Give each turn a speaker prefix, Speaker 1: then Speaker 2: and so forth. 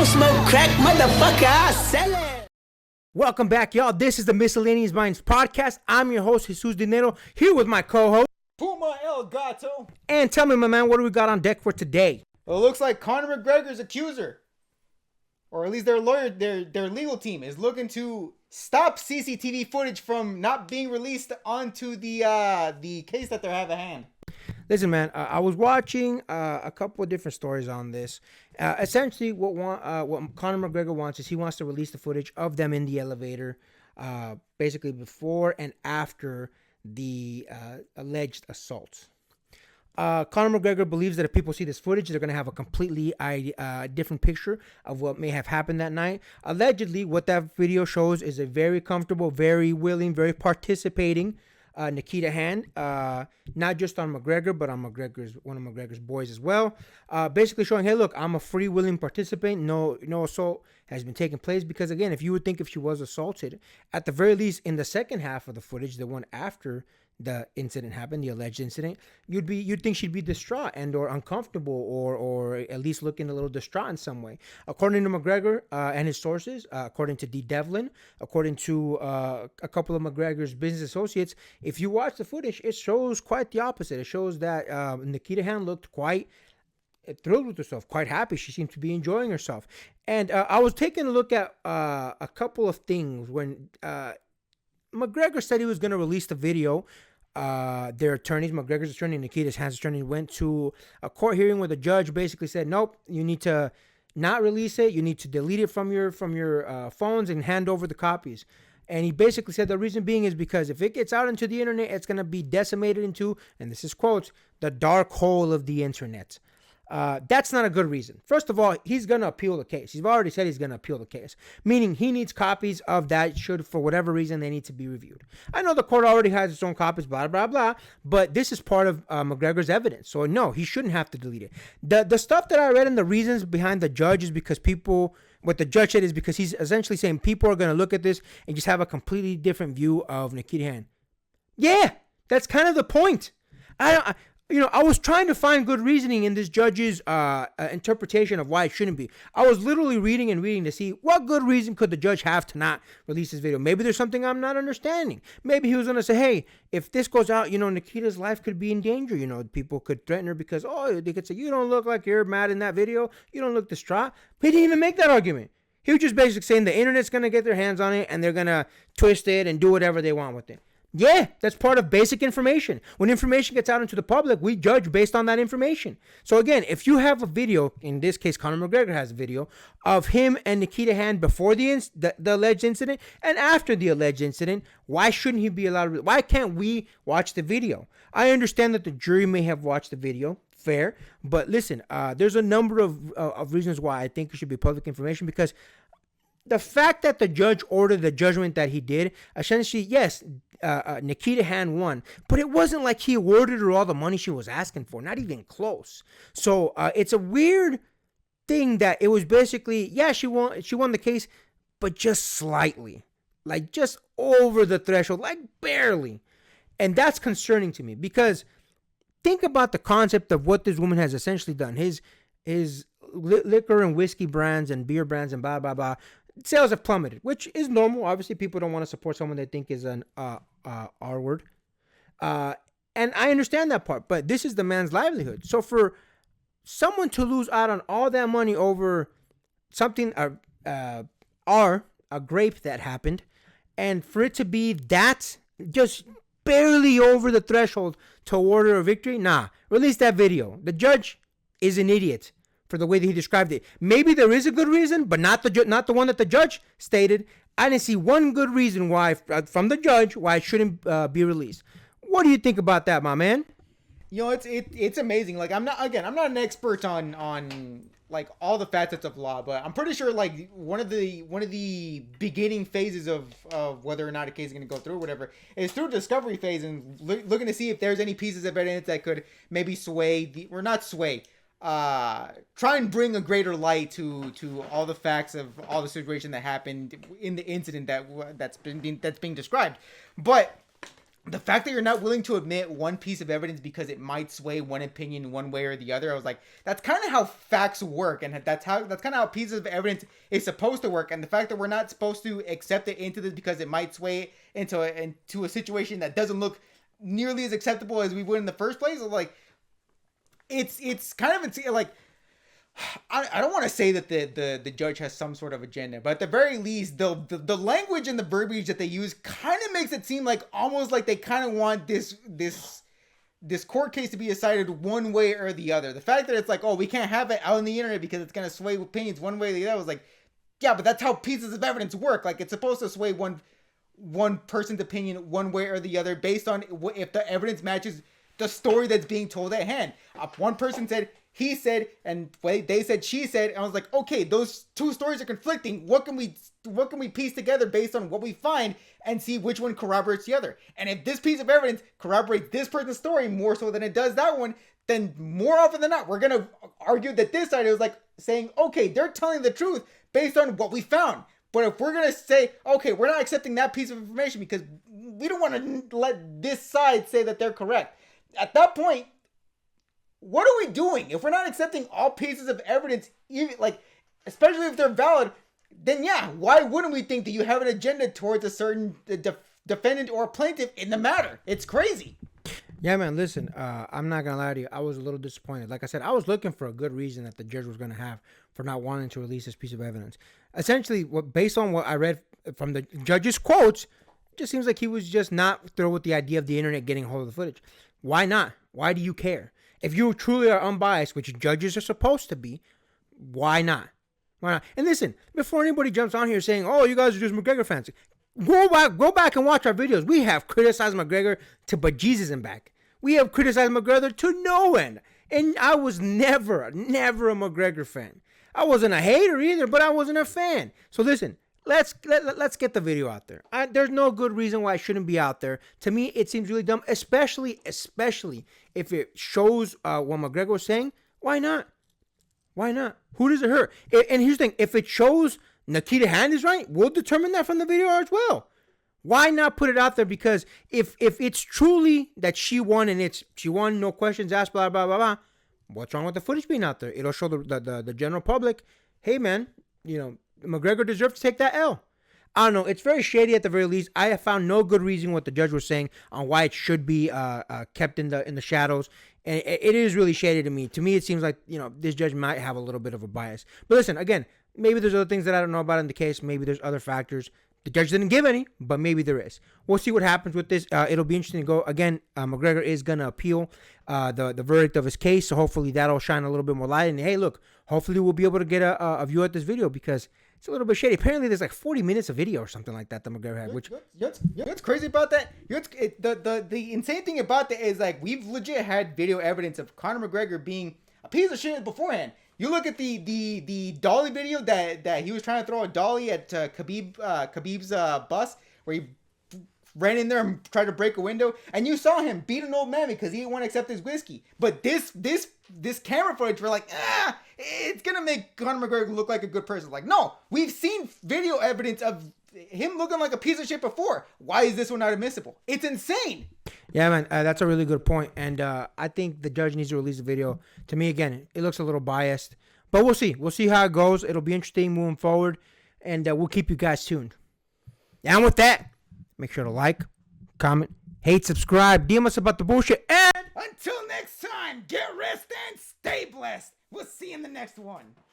Speaker 1: don't smoke crack, motherfucker, I sell it.
Speaker 2: Welcome back, y'all. This is the Miscellaneous Minds podcast. I'm your host, Jesus Dinero, here with my co-host,
Speaker 3: Puma El Gato.
Speaker 2: and tell me, my man, what do we got on deck for today?
Speaker 3: Well, it looks like Conor McGregor's accuser, or at least their lawyer, their legal team, is looking to stop CCTV footage from not being released onto the case that they have at hand.
Speaker 2: Listen, man, I was watching a couple of different stories on this. Essentially, what Conor McGregor wants is he wants to release the footage of them in the elevator, basically before and after the alleged assault. Conor McGregor believes that if people see this footage, they're going to have a completely different picture of what may have happened that night. Allegedly, what that video shows is a very comfortable, very willing, very participating Nikita Hand, not just on McGregor, but on one of McGregor's boys as well. Basically showing, hey, look, I'm a free, willing participant. No assault has been taking place. Because again, if you would think if she was assaulted, at the very least in the second half of the footage, the one after the incident happened, the alleged incident, you'd think she'd be distraught and or uncomfortable or at least looking a little distraught in some way. According to McGregor and his sources, according to D. Devlin, according to a couple of McGregor's business associates, if you watch the footage, it shows quite the opposite. It shows that Nikita Hand looked quite thrilled with herself, quite happy. She seemed to be enjoying herself. And I was taking a look at a couple of things when McGregor said he was going to release the video. Their attorneys, McGregor's attorney, Nikita's Hand's attorney, went to a court hearing where the judge basically said, nope, you need to not release it. You need to delete it from your phones and hand over the copies. And he basically said the reason being is because if it gets out into the internet, it's going to be decimated into, and this is quotes, the dark hole of the internet. That's not a good reason. First of all, he's going to appeal the case. He's already said he's going to appeal the case, meaning he needs copies of that should, for whatever reason, they need to be reviewed. I know the court already has its own copies, blah, blah, blah, but this is part of McGregor's evidence. So no, he shouldn't have to delete it. The stuff that I read and the reasons behind the judge is because what the judge said is because he's essentially saying people are going to look at this and just have a completely different view of Nikita Hand. Yeah, that's kind of the point. I was trying to find good reasoning in this judge's interpretation of why it shouldn't be. I was literally reading to see what good reason could the judge have to not release this video. Maybe there's something I'm not understanding. Maybe he was going to say, hey, if this goes out, Nikita's life could be in danger. People could threaten her because, they could say, you don't look like you're mad in that video. You don't look distraught. He didn't even make that argument. He was just basically saying the internet's going to get their hands on it and they're going to twist it and do whatever they want with it. Yeah, that's part of basic information. When information gets out into the public, we judge based on that information. So again, if you have a video, in this case, Conor McGregor has a video of him and Nikita Hand before the alleged incident and after the alleged incident, why shouldn't he be allowed? Why can't we watch the video? I understand that the jury may have watched the video. Fair. But listen, there's a number of reasons why I think it should be public information, because the fact that the judge ordered the judgment that he did, essentially, yes, Nikita Hand won, but it wasn't like he awarded her all the money she was asking for, not even close. So it's a weird thing that it was basically, yeah, she won the case, but just slightly, like just over the threshold, like barely. And that's concerning to me, because think about the concept of what this woman has essentially done. His liquor and whiskey brands and beer brands and blah, blah, blah, sales have plummeted, which is normal. Obviously, people don't want to support someone they think is an R word. And I understand that part, but this is the man's livelihood. So for someone to lose out on all that money over something, a grape that happened, and for it to be that just barely over the threshold to award her a victory, nah, release that video. The judge is an idiot for the way that he described it. Maybe there is a good reason, but not the one that the judge stated. I didn't see one good reason why, from the judge, why it shouldn't be released. What do you think about that, my man?
Speaker 3: It's amazing. Like, I'm not an expert on like all the facets of law, but I'm pretty sure like one of the beginning phases of whether or not a case is going to go through or whatever is through discovery phase and looking to see if there's any pieces of evidence that could maybe try and bring a greater light to all the facts of all the situation that happened in the incident that's being described. But the fact that you're not willing to admit one piece of evidence because it might sway one opinion one way or the other, I was like, that's kind of how facts work, and that's kind of how pieces of evidence is supposed to work. And the fact that we're not supposed to accept it into this because it might sway into a situation that doesn't look nearly as acceptable as we would in the first place, like it's kind of like, I don't want to say that the judge has some sort of agenda, but at the very least, the language and the verbiage that they use kind of makes it seem like almost like they kind of want this court case to be decided one way or the other. The fact that it's like, oh, we can't have it out on the internet because it's going to sway opinions one way or the other, was like, yeah, but that's how pieces of evidence work. Like, it's supposed to sway one person's opinion one way or the other based on if the evidence matches the story that's being told at hand. One person said, he said, and they said, she said, and I was like, okay, those two stories are conflicting. What can we piece together based on what we find and see which one corroborates the other? And if this piece of evidence corroborates this person's story more so than it does that one, then more often than not, we're going to argue that this side is like saying, okay, they're telling the truth based on what we found. But if we're going to say, okay, we're not accepting that piece of information because we don't want to let this side say that they're correct. At that point, what are we doing? If we're not accepting all pieces of evidence, even like, especially if they're valid, then yeah, why wouldn't we think that you have an agenda towards a certain defendant or plaintiff in the matter? It's crazy.
Speaker 2: Yeah, man, listen, I'm not going to lie to you. I was a little disappointed. Like I said, I was looking for a good reason that the judge was going to have for not wanting to release this piece of evidence. Essentially, based on what I read from the judge's quotes, it just seems like he was just not thrilled with the idea of the internet getting a hold of the footage. Why not? Why do you care? If you truly are unbiased, which judges are supposed to be, why not? Why not? And listen, before anybody jumps on here saying, oh, you guys are just McGregor fans, go back and watch our videos. We have criticized McGregor to bejesus and back. We have criticized McGregor to no end. And I was never a McGregor fan. I wasn't a hater either, but I wasn't a fan. So listen, let's get the video out there. There's no good reason why it shouldn't be out there. To me, it seems really dumb, especially if it shows what McGregor was saying. Why not? Why not? Who does it hurt? And here's the thing. If it shows Nikita Hand is right, we'll determine that from the video as well. Why not put it out there? Because if it's truly that she won and she won, no questions asked, blah, blah, blah, blah, what's wrong with the footage being out there? It'll show the general public, hey, man, McGregor deserved to take that L. I don't know. It's very shady at the very least. I have found no good reason what the judge was saying on why it should be kept in the shadows. And it is really shady to me. To me, it seems like, this judge might have a little bit of a bias. But listen, again, maybe there's other things that I don't know about in the case. Maybe there's other factors. The judge didn't give any, but maybe there is. We'll see what happens with this. It'll be interesting to go. Again, McGregor is going to appeal the verdict of his case, so hopefully that'll shine a little bit more light. And hey, look, hopefully we'll be able to get a view at this video because it's a little bit shady. Apparently, there's like 40 minutes of video or something like that McGregor had.
Speaker 3: What's crazy about that? The insane thing about that is like we've legit had video evidence of Conor McGregor being a piece of shit beforehand. You look at the dolly video that he was trying to throw a dolly at Khabib's bus where he ran in there and tried to break a window, and you saw him beat an old man because he didn't want to accept his whiskey. But this camera footage, we're like, it's gonna make Conor McGregor look like a good person. Like, no, we've seen video evidence of him looking like a piece of shit before. Why is this one not admissible? It's insane.
Speaker 2: Yeah, man, that's a really good point. And I think the judge needs to release the video. To me, again, it looks a little biased. But we'll see. We'll see how it goes. It'll be interesting moving forward. And we'll keep you guys tuned. And with that, make sure to like, comment, hate, subscribe, DM us about the bullshit. And
Speaker 3: until next time, get rest and stay blessed. We'll see you in the next one.